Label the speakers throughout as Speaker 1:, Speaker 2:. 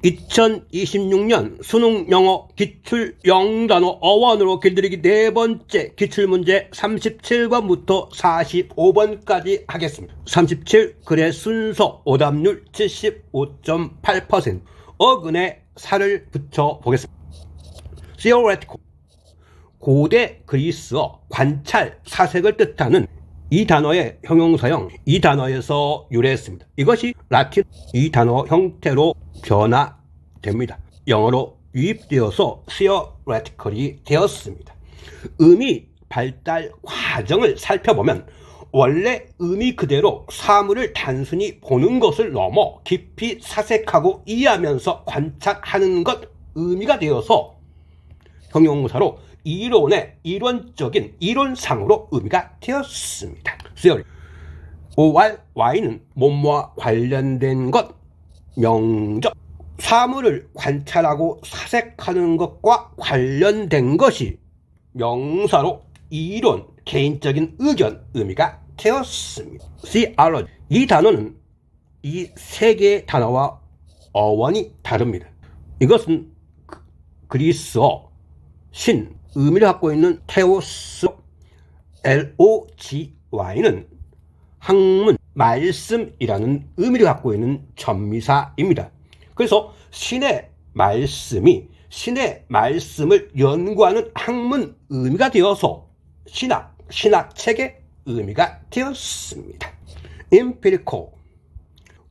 Speaker 1: 2026년 수능 영어 기출 0단어 어원으로 길들이기 네 번째 기출문제 37번부터 45번까지 하겠습니다. 37 글의 순서 오답률 75.8%. 어근에 살을 붙여 보겠습니다. theoretical 고대 그리스어 관찰, 사색을 뜻하는 이 단어의 형용사형 이 단어에서 유래했습니다. 이것이 라틴 이 단어 형태로 변화됩니다. 영어로 유입되어서 theoretically 되었습니다. 의미 발달 과정을 살펴보면 원래 의미 그대로 사물을 단순히 보는 것을 넘어 깊이 사색하고 이해하면서 관찰하는 것 의미가 되어서 형용사로 이론의 이론적인 이론상으로 의미가 되었습니다. theory ORY는 뭐뭐와 관련된 것 명적 사물을 관찰하고 사색하는 것과 관련된 것이 명사로 이론 개인적인 의견 의미가 되었습니다. theology 이 단어는 이 세 개의 단어와 어원이 다릅니다. 이것은 그리스어 신 의미를 갖고 있는 테오스 LOGY는 학문 말씀이라는 의미를 갖고 있는 전미사입니다. 그래서 신의 말씀이 신의 말씀을 연구하는 학문 의미가 되어서 신학책의 의미가 되었습니다. empirical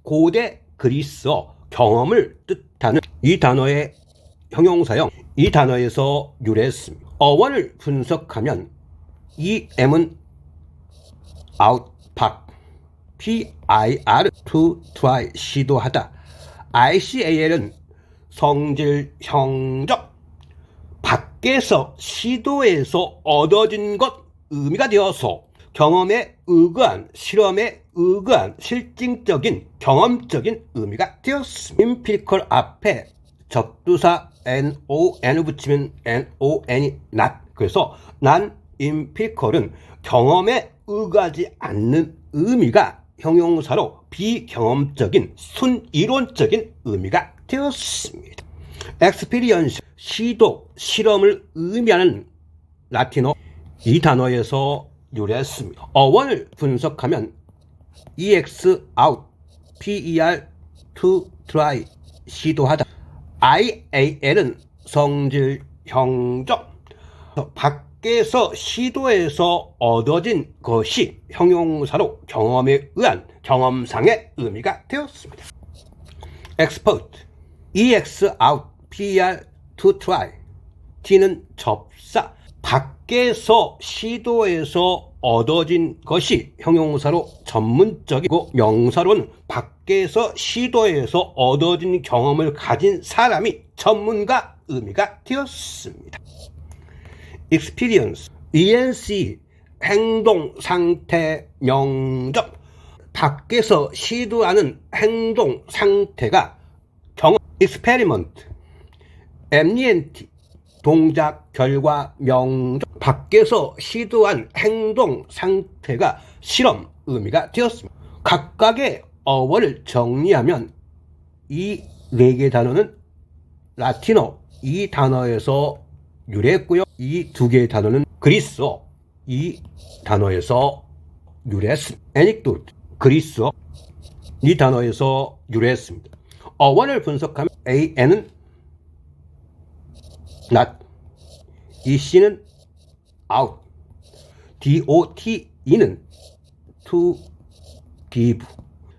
Speaker 1: 고대 그리스어 경험을 뜻하는 이 단어의 형용사형 이 단어에서 유래했습니다. 어원을 분석하면 이 M은 out, 밖, PIR, to, try, 시도하다, ICAL은 성질, 형적, 밖에서 시도해서 얻어진 것 의미가 되어서 경험에 의거한, 실험에 의거한 실증적인, 경험적인 의미가 되었습니다. empirical 앞에 접두사 NON 붙이면 NON이 not. 그래서 난 empirical은 경험에 의거하지 않는 의미가 형용사로 비경험적인 순이론적인 의미가 되었습니다. experience 시도, 실험을 의미하는 라틴어 이 단어에서 유래했습니다. 어원을 분석하면 EX out, PER to try 시도하다, IAL은 성질, 형적, 밖에서 시도해서 얻어진 것이 형용사로 경험에 의한 경험상의 의미가 되었습니다. expert, EX out, PER to try, T는 접사, 밖에서 시도해서 얻어진 것이 형용사로 전문적이고 명사로는 밖에서 시도해서 얻어진 경험을 가진 사람이 전문가 의미가 되었습니다. experience, ENC 행동, 상태, 명적 밖에서 시도하는 행동, 상태가 경험. experiment, MENT 동작, 결과, 명적 밖에서 시도한 행동, 상태가 실험 의미가 되었습니다. 각각의 어원을 정리하면 이 네 개 단어는 라틴어 이 단어에서 유래했고요. 이 두 개의 단어는 그리스어 이 단어에서 유래했습니다. anecdote 그리스어 이 단어에서 유래했습니다. 어원을 분석하면 AN은 not, EC는 out, DOTE는 to give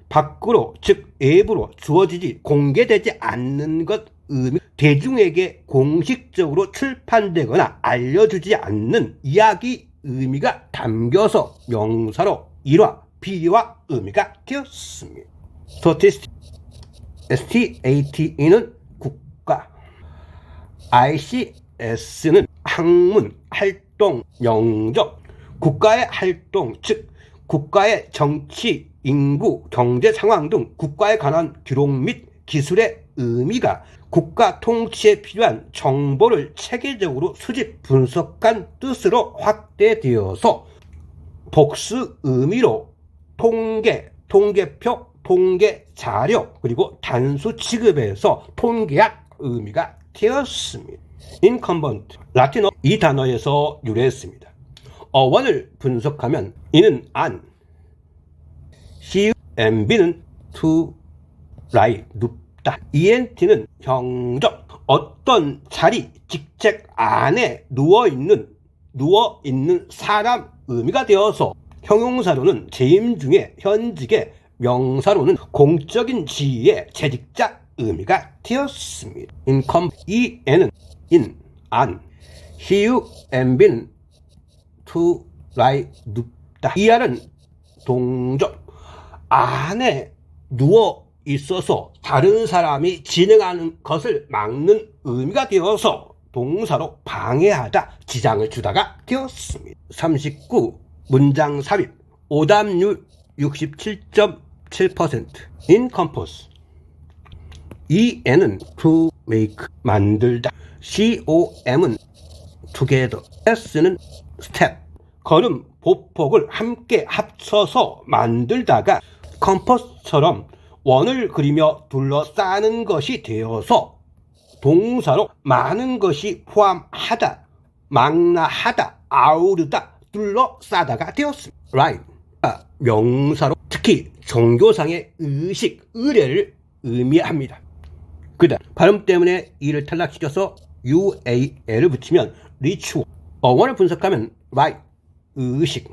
Speaker 1: 밖으로 즉 외부로 주어지지 공개되지 않는 것 의미 대중에게 공식적으로 출판되거나 알려주지 않는 이야기 의미가 담겨서 명사로 일화 비화 의미가 되었습니다. statistic STATE는 국가 ICS는 학문, 활동, 영적 국가의 활동 즉 국가의 정치, 인구, 경제 상황 등 국가에 관한 기록 및 기술의 의미가 국가 통치에 필요한 정보를 체계적으로 수집, 분석한 뜻으로 확대되어서 복수 의미로 통계, 통계표, 통계 자료 그리고 단수 취급에서 통계학 의미가 되었습니다. incumbent 라틴어 이 단어에서 유래했습니다. 어원을 분석하면 이는 안, CUMB는 to lie 눕다, ENT는 형적 어떤 자리, 직책 안에 누워있는 사람 의미가 되어서 형용사로는 재임 중에 현직의 명사로는 공적인 지위의 재직자 의미가 되었습니다. EN은 in, 안, CUMB는 to lie 눕다. ER은 동적 안에 누워 있어서 다른 사람이 진행하는 것을 막는 의미가 되어서 동사로 방해하다, 지장을 주다가 되었습니다. 39. 문장 삽입. 오답률 67.7%. encompass. EN은 to make, 만들다. COM은 together. S는 step, 걸음, 보폭을 함께 합쳐서 만들다가 컴퍼스처럼 원을 그리며 둘러싸는 것이 되어서 동사로 많은 것이 포함하다, 망라하다, 아우르다, 둘러싸다가 되었습니다. right. 명사로 특히 종교상의 의식, 의례를 의미합니다. 그다음 발음 때문에 이를 탈락시켜서 UAL을 붙이면 ritual. 어원을 분석하면 right, 의식,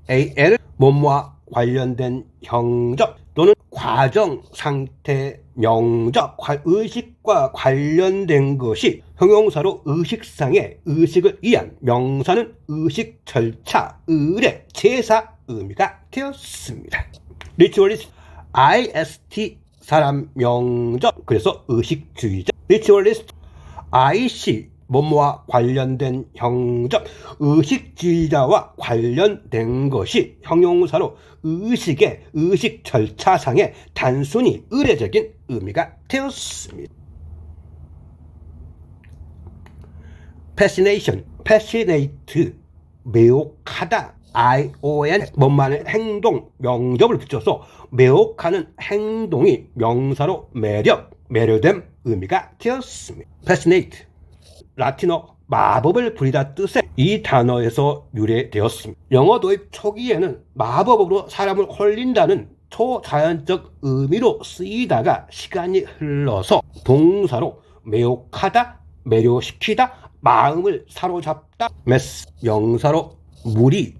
Speaker 1: AL, 뭐뭐와 관련된 형적 또는 과정, 상태, 명적, 의식과 관련된 것이 형용사로 의식상의 의식을 위한, 명사는 의식, 절차, 의례, 제사 의미가 되었습니다. 리추얼리스트, IST 사람 명적, 그래서 의식주의자. 리추얼리스트, IC 뭐뭐와 관련된 형적, 의식주의자와 관련된 것이 형용사로 의식의, 의식 절차상의 단순히 의례적인 의미가 되었습니다. fascination, fascinate, 매혹하다, ION, 뭐뭐하는 행동, 명접을 붙여서 매혹하는 행동이 명사로 매력, 매료됨 의미가 되었습니다. fascinate, 라틴어 마법을 부리다 뜻의 이 단어에서 유래되었습니다. 영어 도입 초기에는 마법으로 사람을 홀린다는 초자연적 의미로 쓰이다가 시간이 흘러서 동사로 매혹하다, 매료시키다, 마음을 사로잡다, 메스, 명사로 무리,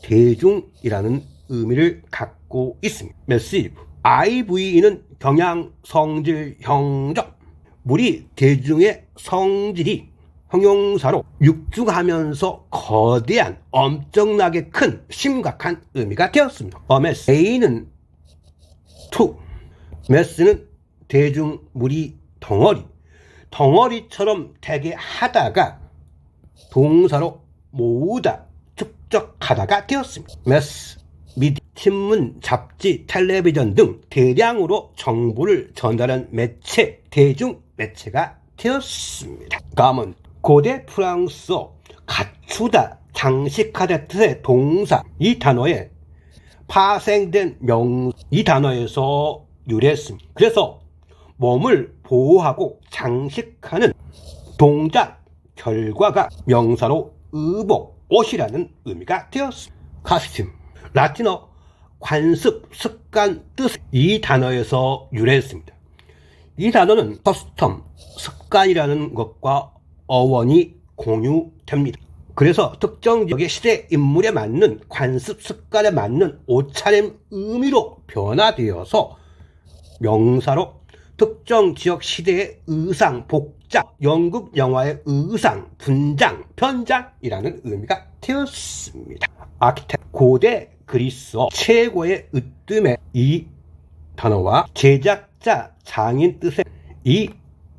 Speaker 1: 대중이라는 의미를 갖고 있습니다. 메시브, IVE는 경향, 성질, 형적, 무리, 대중의 성질이 형용사로 육중하면서 거대한, 엄청나게 큰, 심각한 의미가 되었습니다. 메스, A는 to, 메스는 대중, 무리, 덩어리, 덩어리처럼 되게 하다가 동사로 모으다, 축적하다가 되었습니다. 메스, 미디어, 신문, 잡지, 텔레비전 등 대량으로 정보를 전달하는 매체, 대중 매체가 되었습니다. 다음은 고대 프랑스어 갖추다, 장식하다 뜻의 동사, 이 단어에 파생된 이 단어에서 유래했습니다. 그래서 몸을 보호하고 장식하는 동작, 결과가 명사로 의복, 옷이라는 의미가 되었습니다. 카스튬, 라틴어 관습, 습관 뜻, 이 단어에서 유래했습니다. 이 단어는 커스텀, 습관이라는 것과 어원이 공유됩니다. 그래서 특정 지역의 시대 인물에 맞는 관습, 습관에 맞는 옷차림 의미로 변화되어서 명사로 특정 지역 시대의 의상, 복장, 연극, 영화의 의상, 분장, 편장이라는 의미가 되었습니다. 아키텍트, 고대 그리스어 최고의 으뜸의 이 단어와 제작자, 장인 뜻의 이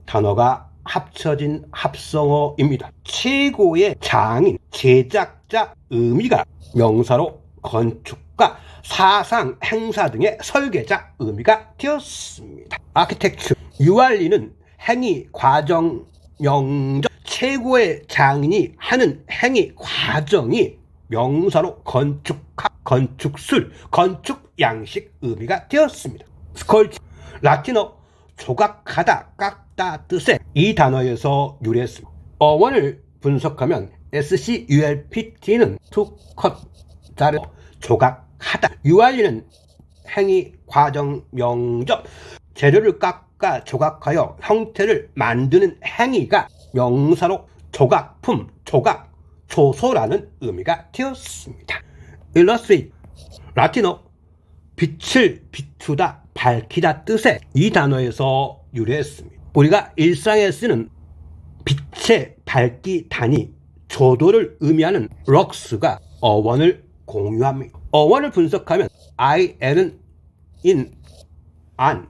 Speaker 1: 단어가 합쳐진 합성어입니다. 최고의 장인, 제작자 의미가 명사로 건축가, 사상, 행사 등의 설계자 의미가 되었습니다. 아키텍처, 유알리는 행위, 과정, 명적, 최고의 장인이 하는 행위, 과정이 명사로 건축학, 건축술, 건축 양식 의미가 되었습니다. 스컬치 라틴어 조각하다, 깎다 뜻의 이 단어에서 유래했습니다. 어원을 분석하면 SCULPT는 to cut, 자르, 조각하다. UR는 행위, 과정, 명적, 재료를 깎아 조각하여 형태를 만드는 행위가 명사로 조각품, 조각, 조소라는 의미가 되었습니다. illustrate 라틴어 빛을 비추다, 밝히다 뜻의 이 단어에서 유래했습니다. 우리가 일상에 쓰는 빛의 밝기다니 조도를 의미하는 럭스가 어원을 공유합니다. 어원을 분석하면 IN은 in, an,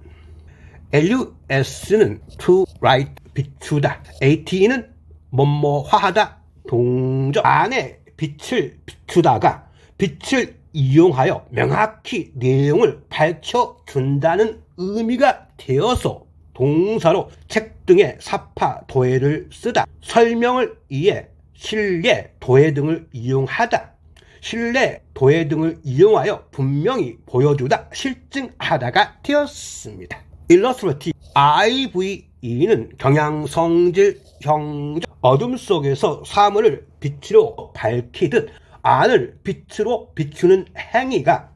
Speaker 1: LUS는 to write, 비추다, AT는 뭐뭐화하다, 동적, 안에 빛을 비추다가 빛을 이용하여 명확히 내용을 밝혀준다는 의미가 되어서 동사로 책 등의 사파, 도해를 쓰다, 설명을 위해 실례, 도해 등을 이용하다, 실내, 도해 등을 이용하여 분명히 보여주다, 실증하다가 되었습니다. illustrative, IVE는 경향성질, 형적, 어둠 속에서 사물을 빛으로 밝히듯 안을 빛으로 비추는 행위가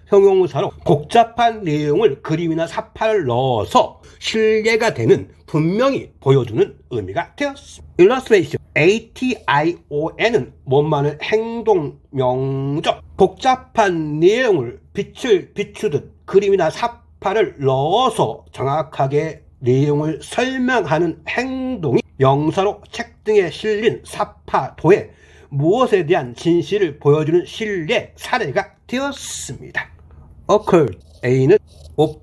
Speaker 1: 형용사로 복잡한 내용을 그림이나 사파를 넣어서 신뢰가 되는, 분명히 보여주는 의미가 되었습니다. illustration, ATION은 뭐만은 행동, 명적, 복잡한 내용을 빛을 비추듯 그림이나 사파를 넣어서 정확하게 내용을 설명하는 행동이 명사로 책 등에 실린 사파, 도해, 무엇에 대한 진실을 보여주는 신뢰, 사례가 되었습니다. occurred, A는 off,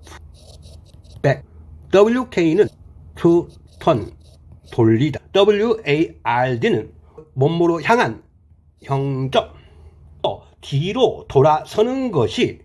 Speaker 1: back, WK는 to turn, 돌리다, WARD는 몸으로 향한, 형적, 뒤로 돌아서는 것이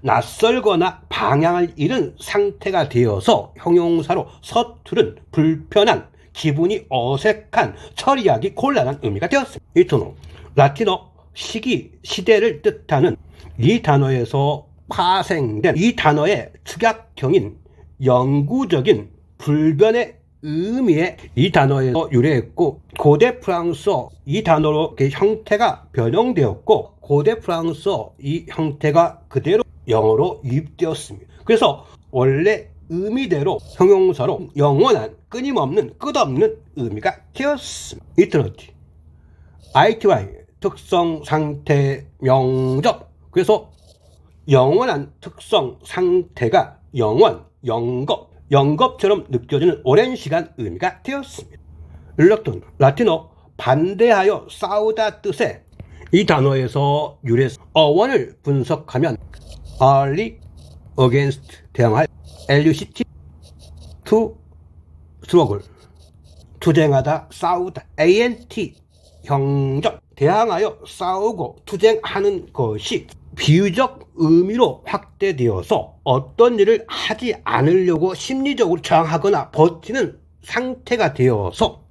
Speaker 1: 낯설거나 방향을 잃은 상태가 되어서 형용사로 서투른, 불편한, 기분이 어색한, 처리하기 곤란한 의미가 되었습니다. 이토노 라틴어 시기, 시대를 뜻하는 이 단어에서 파생된 이 단어의 축약형인 영구적인 불변의 의미의 이 단어에서 유래했고, 고대 프랑스어 이 단어로 형태가 변형되었고, 고대 프랑스어 이 형태가 그대로 영어로 유입되었습니다. 그래서 원래 의미대로 형용사로 영원한, 끊임없는, 끝없는 의미가 되었습니다. 이터너티, ITY, 특성, 상태, 명적. 그래서 영원한 특성, 상태가 영원, 영겁, 영겁처럼 느껴지는 오랜 시간 의미가 되었습니다. 릴럭턴, 라틴어 반대하여 싸우다 뜻의 이 단어에서 유래했습니다. 어원을 분석하면 early, against, 대항할, LUCT, to struggle, 투쟁하다, 싸우다, ANT, 형적, 대항하여 싸우고 투쟁하는 것이 비유적 의미로 확대되어서 어떤 일을 하지 않으려고 심리적으로 저항하거나 버티는 상태가 되어서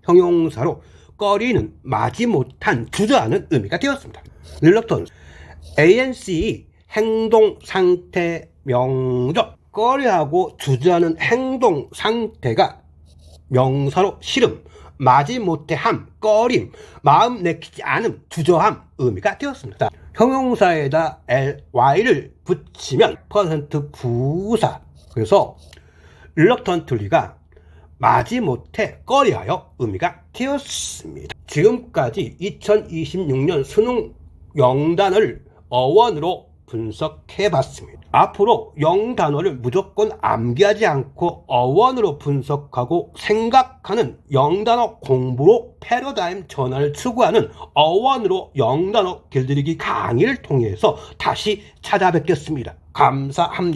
Speaker 1: 형용사로 꺼리는, 마지못한, 주저하는 의미가 되었습니다. 릴럭턴스, ANC, 행동, 상태, 명적, 꺼려하고 주저하는 행동, 상태가 명사로 싫음, 마지못해 함, 꺼림, 마음 내키지 않음, 주저함 의미가 되었습니다. 형용사에다 ly를 붙이면 퍼센트 부사, 그래서 reluctantly가 마지못해 꺼려하여 의미가 되었습니다. 지금까지 2026년 수능 영단어를 어원으로 분석해봤습니다. 앞으로 영단어를 무조건 암기하지 않고 어원으로 분석하고 생각하는 영단어 공부로 패러다임 전환을 추구하는 어원으로 영단어 길들이기 강의를 통해서 다시 찾아뵙겠습니다. 감사합니다.